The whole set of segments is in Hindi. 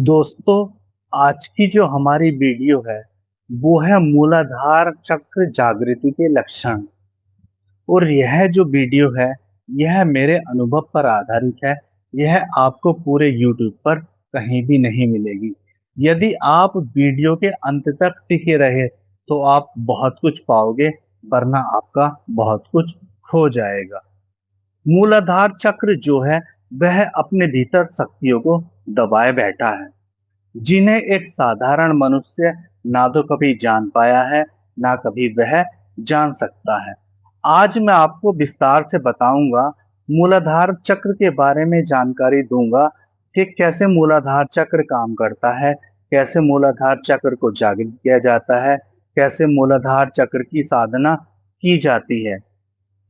दोस्तों, आज की जो हमारी वीडियो है, वो है मूलाधार चक्र जागृति के लक्षण। और यह जो वीडियो है, यह मेरे अनुभव पर आधारित है। यह आपको पूरे यूट्यूब पर कहीं भी नहीं मिलेगी। यदि आप वीडियो के अंत तक टिके रहे, तो आप बहुत कुछ पाओगे, वरना आपका बहुत कुछ खो जाएगा। मूलाधार चक्र जो है, वह अपने भीतर शक्तियों को दबाए बैठा है, जिन्हें एक साधारण मनुष्य ना तो कभी जान पाया है, ना कभी वह जान सकता है। आज मैं आपको विस्तार से बताऊंगा, मूलाधार चक्र के बारे में जानकारी दूंगा कि कैसे मूलाधार चक्र काम करता है, कैसे मूलाधार चक्र को जागृत किया जाता है, कैसे मूलाधार चक्र की साधना की जाती है,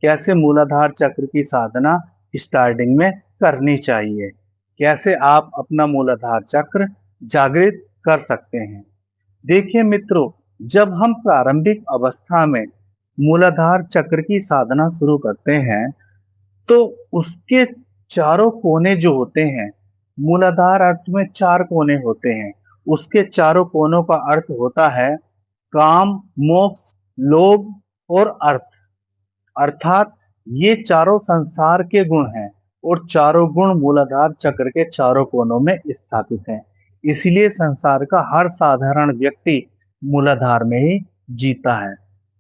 कैसे मूलाधार चक्र की साधना स्टार्टिंग में करनी चाहिए, कैसे आप अपना मूलाधार चक्र जागृत कर सकते हैं। देखिए मित्रों, जब हम प्रारंभिक अवस्था में मूलाधार चक्र की साधना शुरू करते हैं, तो उसके चारों कोने जो होते हैं, मूलाधार अर्थ में चार कोने होते हैं। उसके चारों कोनों का अर्थ होता है काम, मोक्ष, लोभ और अर्थ। अर्थात ये चारों संसार के गुण हैं, और चारों गुण मूलाधार चक्र के चारों कोनों में स्थापित हैं। इसलिए संसार का हर साधारण व्यक्ति मूलाधार में ही जीता है।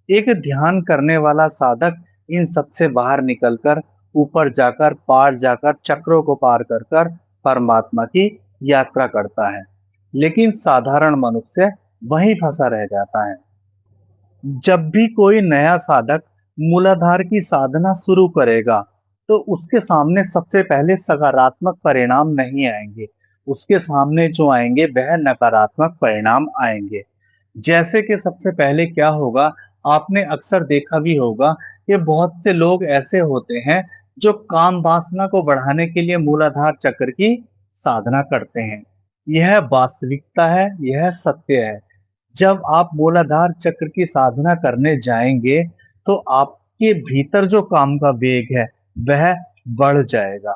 एक ध्यान करने वाला साधक इन सबसे बाहर निकलकर, ऊपर जाकर, पार जाकर, चक्रों को पार कर कर परमात्मा की यात्रा करता है। लेकिन साधारण मनुष्य वहीं फंसा रह जाता है। जब भी कोई नया साधक मूलाधार की साधना शुरू करेगा, तो उसके सामने सबसे पहले सकारात्मक परिणाम नहीं आएंगे। उसके सामने जो आएंगे वह नकारात्मक परिणाम आएंगे। जैसे कि सबसे पहले क्या होगा, आपने अक्सर देखा भी होगा कि बहुत से लोग ऐसे होते हैं जो काम वासना को बढ़ाने के लिए मूलाधार चक्र की साधना करते हैं। यह वास्तविकता है, यह सत्य है। जब आप मूलाधार चक्र की साधना करने जाएंगे, तो आपके भीतर जो काम का वेग है, वह बढ़ जाएगा।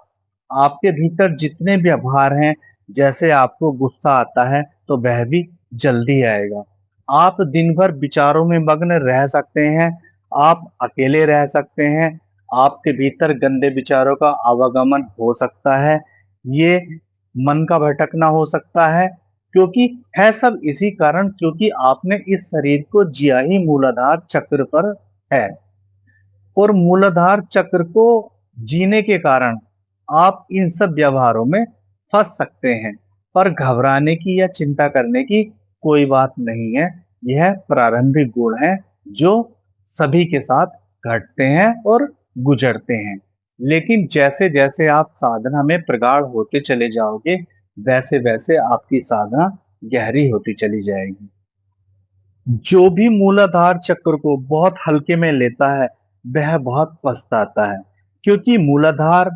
आपके भीतर जितने व्यवहार हैं, जैसे आपको गुस्सा आता है, तो वह भी जल्दी आएगा। आप दिन भर विचारों में मग्न रह सकते हैं, आप अकेले रह सकते हैं, आपके भीतर गंदे विचारों का आवागमन हो सकता है। ये मन का भटकना हो सकता है, क्योंकि है सब इसी कारण, क्योंकि आपने इस शरीर को जिया ही मूलाधार चक्र पर है। और मूलाधार चक्र को जीने के कारण आप इन सब व्यवहारों में फंस सकते हैं। पर घबराने की या चिंता करने की कोई बात नहीं है। यह प्रारंभिक गुण है जो सभी के साथ घटते हैं और गुजरते हैं। लेकिन जैसे जैसे आप साधना में प्रगाढ़ होते चले जाओगे, वैसे वैसे आपकी साधना गहरी होती चली जाएगी। जो भी मूलाधार चक्र को बहुत हल्के में लेता है, वह बहुत पछताता है। क्योंकि मूलाधार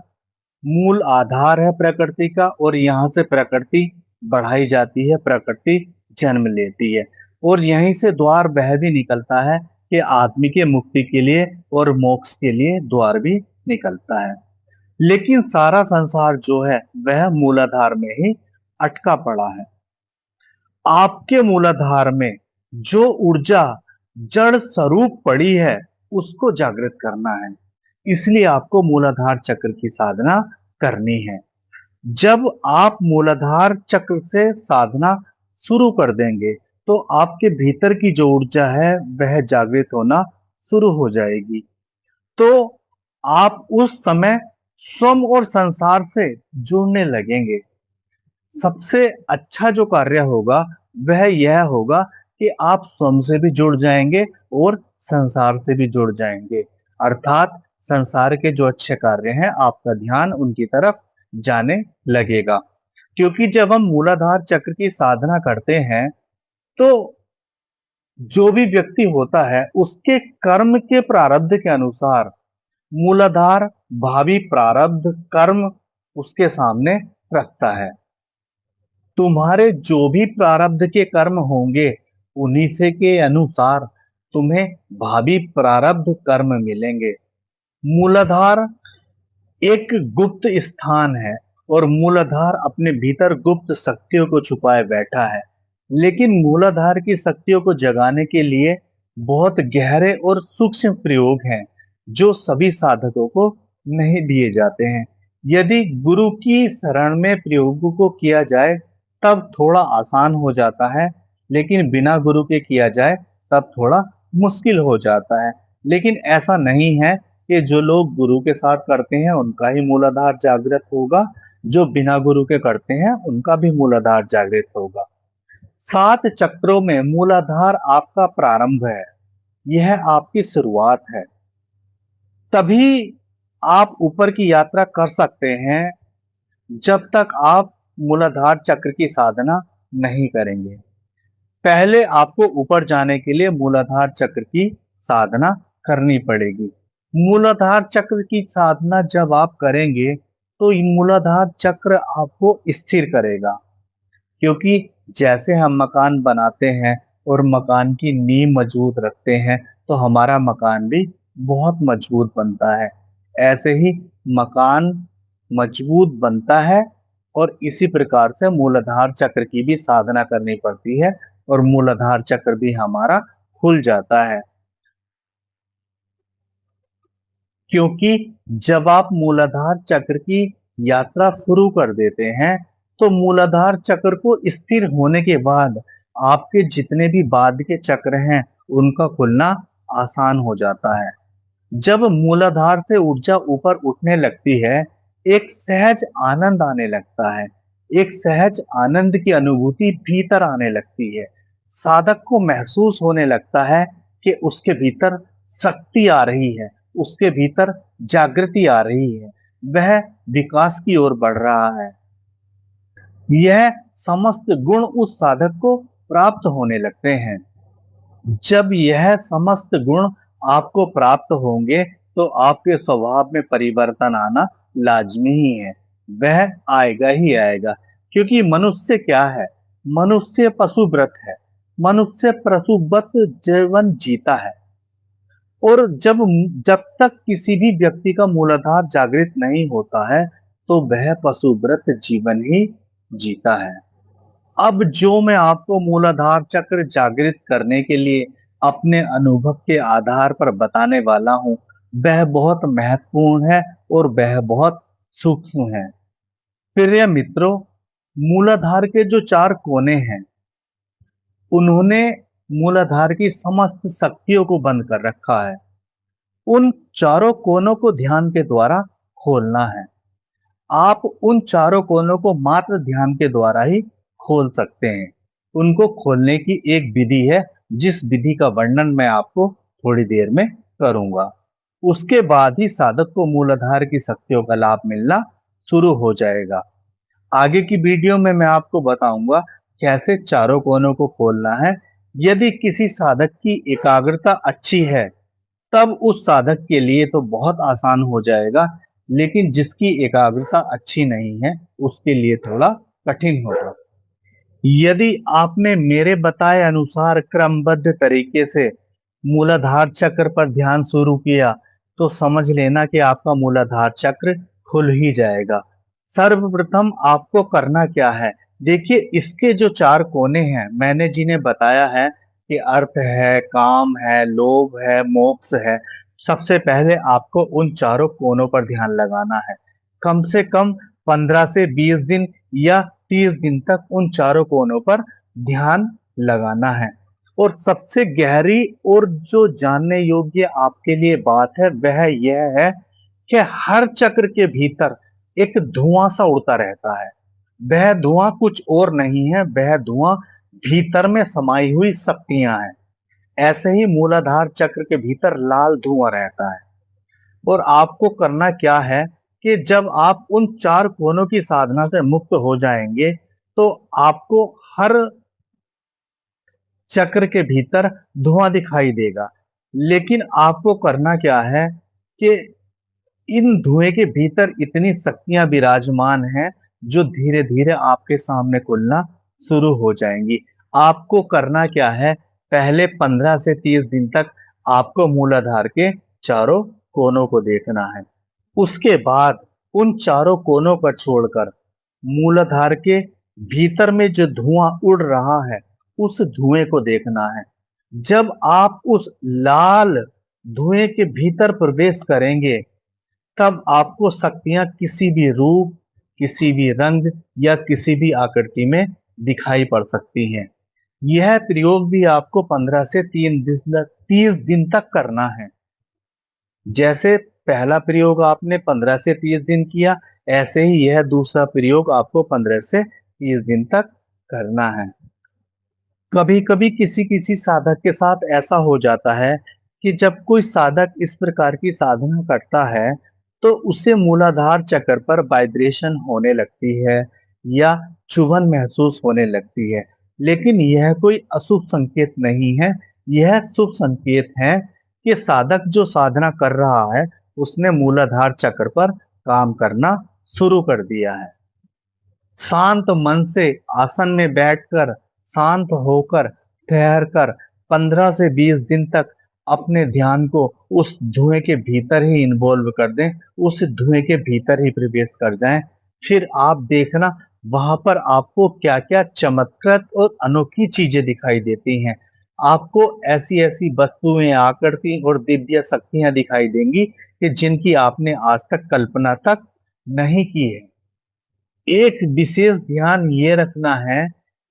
मूल आधार है प्रकृति का, और यहाँ से प्रकृति बढ़ाई जाती है, प्रकृति जन्म लेती है। और यहीं से द्वार वह भी निकलता है कि आदमी के मुक्ति के लिए और मोक्ष के लिए द्वार भी निकलता है। लेकिन सारा संसार जो है, वह मूलाधार में ही अटका पड़ा है। आपके मूलाधार में जो ऊर्जा जड़ स्वरूप पड़ी है, उसको जागृत करना है। इसलिए आपको मूलाधार चक्र की साधना करनी है। जब आप मूलाधार चक्र से साधना शुरू कर देंगे, तो आपके भीतर की जो ऊर्जा है, वह जागृत होना शुरू हो जाएगी। तो आप उस समय स्वयं और संसार से जुड़ने लगेंगे। सबसे अच्छा जो कार्य होगा, वह यह होगा कि आप स्वयं से भी जुड़ जाएंगे और संसार से भी जुड़ जाएंगे। अर्थात संसार के जो अच्छे कार्य हैं, आपका ध्यान उनकी तरफ जाने लगेगा। क्योंकि जब हम मूलाधार चक्र की साधना करते हैं, तो जो भी व्यक्ति होता है, उसके कर्म के प्रारब्ध के अनुसार मूलाधार भावी प्रारब्ध कर्म उसके सामने रखता है। तुम्हारे जो भी प्रारब्ध के कर्म होंगे, उन्हीं से के अनुसार तुम्हें भावी प्रारब्ध कर्म मिलेंगे। मूलाधार एक गुप्त स्थान है, और मूलाधार अपने भीतर गुप्त शक्तियों को छुपाए बैठा है। लेकिन मूलाधार की शक्तियों को जगाने के लिए बहुत गहरे और सूक्ष्म प्रयोग हैं जो सभी साधकों को नहीं दिए जाते हैं। यदि गुरु की शरण में प्रयोगों को किया जाए तब थोड़ा आसान हो जाता है, लेकिन बिना गुरु के किया जाए तब थोड़ा मुश्किल हो जाता है। लेकिन ऐसा नहीं है कि जो लोग गुरु के साथ करते हैं उनका ही मूलाधार जागृत होगा, जो बिना गुरु के करते हैं उनका भी मूलाधार जागृत होगा। 7 चक्रों में मूलाधार आपका प्रारंभ है, यह आपकी शुरुआत है। तभी आप ऊपर की यात्रा कर सकते हैं जब तक आप मूलाधार चक्र की साधना नहीं करेंगे। पहले आपको ऊपर जाने के लिए मूलाधार चक्र की साधना करनी पड़ेगी। मूलाधार चक्र की साधना जब आप करेंगे तो ये मूलाधार चक्र आपको स्थिर करेगा, क्योंकि जैसे हम मकान बनाते हैं और मकान की नींव मजबूत रखते हैं तो हमारा मकान भी बहुत मजबूत बनता है। ऐसे ही मकान मजबूत बनता है और इसी प्रकार से मूलाधार चक्र की भी साधना करनी पड़ती है और मूलाधार चक्र भी हमारा खुल जाता है। क्योंकि जब आप मूलाधार चक्र की यात्रा शुरू कर देते हैं तो मूलाधार चक्र को स्थिर होने के बाद आपके जितने भी बाद के चक्र हैं उनका खुलना आसान हो जाता है। जब मूलाधार से ऊर्जा ऊपर उठने लगती है, एक सहज आनंद आने लगता है। एक सहज आनंद की अनुभूति भीतर आने लगती है। साधक को महसूस होने लगता है कि उसके भीतर शक्ति आ रही है, उसके भीतर जागृति आ रही है, वह विकास की ओर बढ़ रहा है। यह समस्त गुण उस साधक को प्राप्त होने लगते हैं। जब यह समस्त गुण आपको प्राप्त होंगे तो आपके स्वभाव में परिवर्तन आना लाजमी ही है। वह आएगा ही आएगा, क्योंकि मनुष्य क्या है? मनुष्य पशुव्रत है। मनुष्य पशुव्रत जीवन जीता है और जब जब तक किसी भी व्यक्ति का मूलाधार जागृत नहीं होता है तो वह पशुव्रत जीवन ही जीता है। अब जो मैं आपको मूलाधार चक्र जागृत करने के लिए अपने अनुभव के आधार पर बताने वाला हूं, वह बहुत महत्वपूर्ण है और वह बहुत सूक्ष्म है। प्रिय मित्रों, मूलाधार के जो 4 कोने हैं, उन्होंने मूलाधार की समस्त शक्तियों को बंद कर रखा है। उन चारों कोनों को ध्यान के द्वारा खोलना है। आप उन चारों कोनों को मात्र ध्यान के द्वारा ही खोल सकते हैं। उनको खोलने की एक विधि है, जिस विधि का वर्णन मैं आपको थोड़ी देर में करूंगा। उसके बाद ही साधक को मूलाधार की शक्तियों का लाभ मिलना शुरू हो जाएगा। आगे की वीडियो में मैं आपको बताऊंगा कैसे चारों कोनों को खोलना है। यदि किसी साधक की एकाग्रता अच्छी है तब उस साधक के लिए तो बहुत आसान हो जाएगा, लेकिन जिसकी एकाग्रता अच्छी नहीं है उसके लिए थोड़ा कठिन होगा। यदि आपने मेरे बताए अनुसार क्रमबद्ध तरीके से मूलाधार चक्र पर ध्यान शुरू किया तो समझ लेना कि आपका मूलाधार चक्र खुल ही जाएगा। सर्वप्रथम आपको करना क्या है? देखिए, इसके जो 4 कोने हैं मैंने जिन्हें बताया है कि अर्थ है, काम है, लोभ है, मोक्ष है। सबसे पहले आपको उन चारों कोनों पर ध्यान लगाना है। कम से कम 15 से 20 दिन या 30 दिन तक उन चारों कोनों पर ध्यान लगाना है। और सबसे गहरी और जो जानने योग्य आपके लिए बात है वह यह है कि हर चक्र के भीतर एक धुआं सा उड़ता रहता है। वह धुआं कुछ और नहीं है, वह धुआं भीतर में समाई हुई शक्तियां हैं। ऐसे ही मूलाधार चक्र के भीतर लाल धुआं रहता है। और आपको करना क्या है कि जब आप उन 4 कोनों की साधना से मुक्त हो जाएंगे तो आपको हर चक्र के भीतर धुआं दिखाई देगा। लेकिन आपको करना क्या है कि इन धुएं के भीतर इतनी शक्तियां विराजमान हैं जो धीरे धीरे आपके सामने खुलना शुरू हो जाएंगी। आपको करना क्या है? पहले 15 से 30 दिन तक आपको मूलाधार के चारों कोनों को देखना है। उसके बाद उन चारों कोनों पर छोड़कर मूलाधार के भीतर में जो धुआं उड़ रहा है उस धुएं को देखना है। जब आप उस लाल धुएं के भीतर प्रवेश करेंगे तब आपको शक्तियां किसी भी रूप, किसी भी रंग या किसी भी आकृति में दिखाई पड़ सकती हैं। यह प्रयोग भी आपको 15 से 30 दिन तक करना है। जैसे पहला प्रयोग आपने 15 से 30 दिन किया, ऐसे ही यह दूसरा प्रयोग आपको 15 से 30 दिन तक करना है। कभी कभी किसी किसी साधक के साथ ऐसा हो जाता है कि जब कोई साधक इस प्रकार की साधना करता है तो उसे मूलाधार चक्र पर वाइब्रेशन होने लगती है या चुभन महसूस होने लगती है। लेकिन यह कोई अशुभ संकेत नहीं है, यह शुभ संकेत है कि साधक जो साधना कर रहा है उसने मूलाधार चक्र पर काम करना शुरू कर दिया है। शांत मन से आसन में बैठकर शांत होकर ठहर कर 15 से 20 दिन तक अपने ध्यान को उस धुएं के भीतर ही इन्वॉल्व कर दें, उस धुएं के भीतर ही प्रवेश कर जाएं। फिर आप देखना वहां पर आपको क्या क्या चमत्कृत और अनोखी चीजें दिखाई देती हैं। आपको ऐसी ऐसी वस्तुएं, आकृति और दिव्य शक्तियां दिखाई देंगी कि जिनकी आपने आज तक कल्पना तक नहीं की है। एक विशेष ध्यान ये रखना है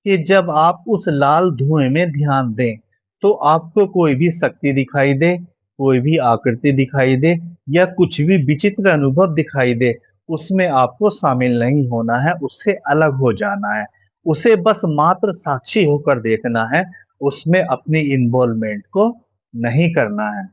कि जब आप उस लाल धुएं में ध्यान दें तो आपको कोई भी शक्ति दिखाई दे, कोई भी आकृति दिखाई दे या कुछ भी विचित्र अनुभव दिखाई दे, उसमें आपको शामिल नहीं होना है, उससे अलग हो जाना है। उसे बस मात्र साक्षी होकर देखना है, उसमें अपनी इन्वॉल्वमेंट को नहीं करना है।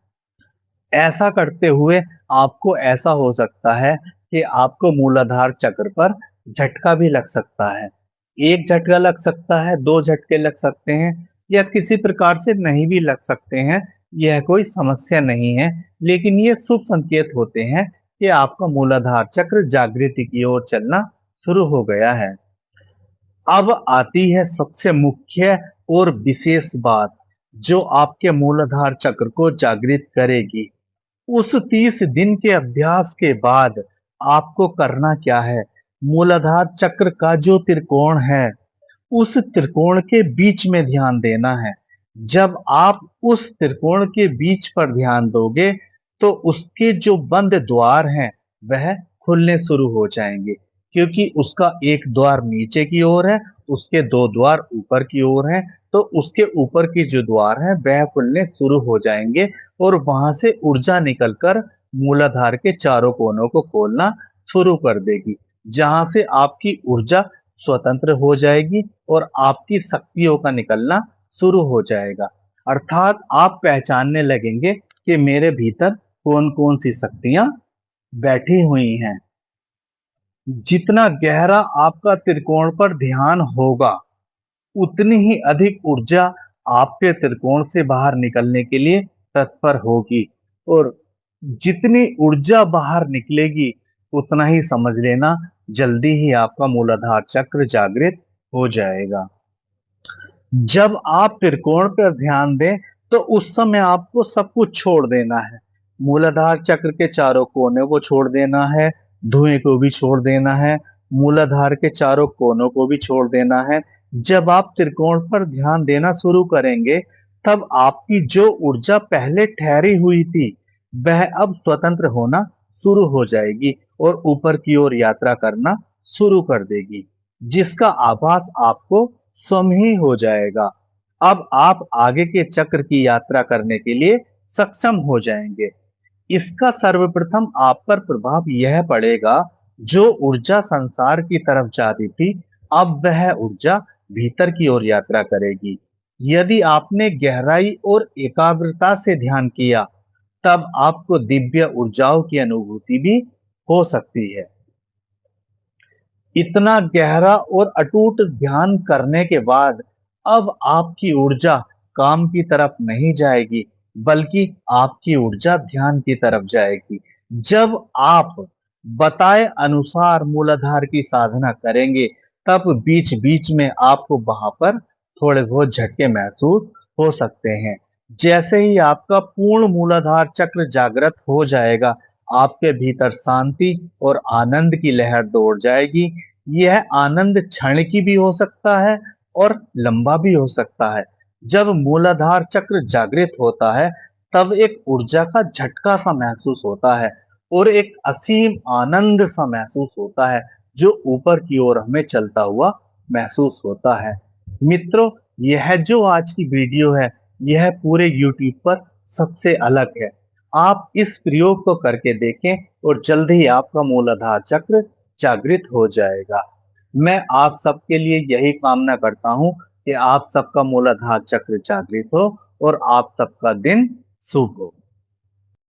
ऐसा करते हुए आपको ऐसा हो सकता है कि आपको मूलाधार चक्र पर झटका भी लग सकता है। एक झटका लग सकता है, 2 झटके लग सकते हैं या किसी प्रकार से नहीं भी लग सकते हैं। यह कोई समस्या नहीं है, लेकिन ये शुभ संकेत होते हैं कि आपका मूलाधार चक्र जागृति की ओर चलना शुरू हो गया है। अब आती है सबसे मुख्य और विशेष बात जो आपके मूलाधार चक्र को जागृत करेगी। उस 30 दिन के अभ्यास के बाद आपको करना क्या है? मूलाधार चक्र का जो त्रिकोण है उस त्रिकोण के बीच में ध्यान देना है। जब आप उस त्रिकोण के बीच पर ध्यान दोगे तो उसके जो बंद द्वार हैं वह खुलने शुरू हो जाएंगे, क्योंकि उसका एक द्वार नीचे की ओर है, उसके 2 द्वार ऊपर की ओर हैं। तो उसके ऊपर की जो द्वार है वह खुलने शुरू हो जाएंगे और वहां से ऊर्जा निकलकर मूलाधार के चारों कोनों को खोलना शुरू कर देगी, जहां से आपकी ऊर्जा स्वतंत्र हो जाएगी और आपकी शक्तियों का निकलना शुरू हो जाएगा। अर्थात आप पहचानने लगेंगे कि मेरे भीतर कौन कौन सी शक्तियां बैठी हुई हैं। जितना गहरा आपका त्रिकोण पर ध्यान होगा उतनी ही अधिक ऊर्जा आपके त्रिकोण से बाहर निकलने के लिए तत्पर होगी, और जितनी ऊर्जा बाहर निकलेगी उतना ही समझ लेना जल्दी ही आपका मूलाधार चक्र जागृत हो जाएगा। जब आप त्रिकोण पर ध्यान दें तो उस समय आपको सब कुछ छोड़ देना है। मूलाधार चक्र के चारों कोनों को छोड़ देना है, धुएं को भी छोड़ देना है, मूलाधार के चारों कोनों को भी छोड़ देना है। जब आप त्रिकोण पर ध्यान देना शुरू करेंगे तब आपकी जो ऊर्जा पहले ठहरी हुई थी वह अब स्वतंत्र होना शुरू हो जाएगी और ऊपर की ओर यात्रा करना शुरू कर देगी, जिसका आभास आपको स्वयं ही हो जाएगा। अब आप आगे के चक्र की यात्रा करने के लिए सक्षम हो जाएंगे। इसका सर्वप्रथम आप पर प्रभाव यह पड़ेगा, जो ऊर्जा संसार की तरफ जाती थी अब वह ऊर्जा भीतर की ओर यात्रा करेगी। यदि आपने गहराई और एकाग्रता से ध्यान किया तब आपको दिव्य ऊर्जाओं की अनुभूति भी हो सकती है। इतना गहरा और अटूट ध्यान करने के बाद अब आपकी ऊर्जा काम की तरफ नहीं जाएगी, बल्कि आपकी ऊर्जा ध्यान की तरफ जाएगी। जब आप बताए अनुसार मूलाधार की साधना करेंगे तब बीच बीच में आपको वहां पर थोड़े बहुत झटके महसूस हो सकते हैं। जैसे ही आपका पूर्ण मूलाधार चक्र जागृत हो जाएगा, आपके भीतर शांति और आनंद की लहर दौड़ जाएगी। यह आनंद क्षण की भी हो सकता है और लंबा भी हो सकता है। जब मूलाधार चक्र जागृत होता है, तब एक ऊर्जा का झटका सा महसूस होता है और एक असीम आनंद सा महसूस होता है, जो ऊपर की ओर हमें चलता हुआ महसूस होता है। मित्रों, यह जो आज की वीडियो है, यह पूरे यूट्यूब पर सबसे अलग है। आप इस प्रयोग को करके देखें और जल्द ही आपका मूलाधार चक्र जागृत हो जाएगा। मैं आप सबके लिए यही कामना करता हूं कि आप सबका मूलाधार चक्र जागृत हो और आप सबका दिन शुभ हो।